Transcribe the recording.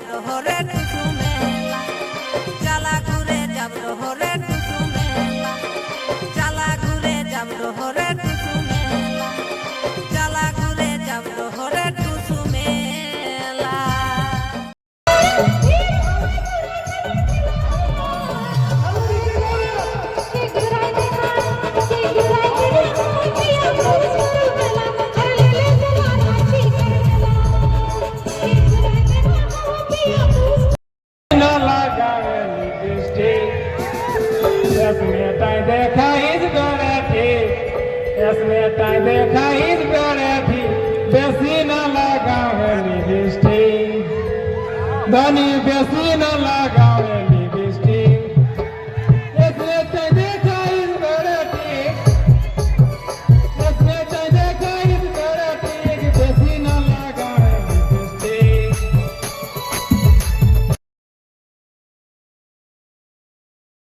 রহরে টুসু মেলা চালা ঘুরে যাব রহরে টুসু মেলা চালা ঘুরে যাব রহরে টুসু মেলা চালা ঘুরে যাব রহরে টুসু মেলা देखा इस बेरे थी बेसी न लगावे लिपस्टिक धनी बेसी न लगावे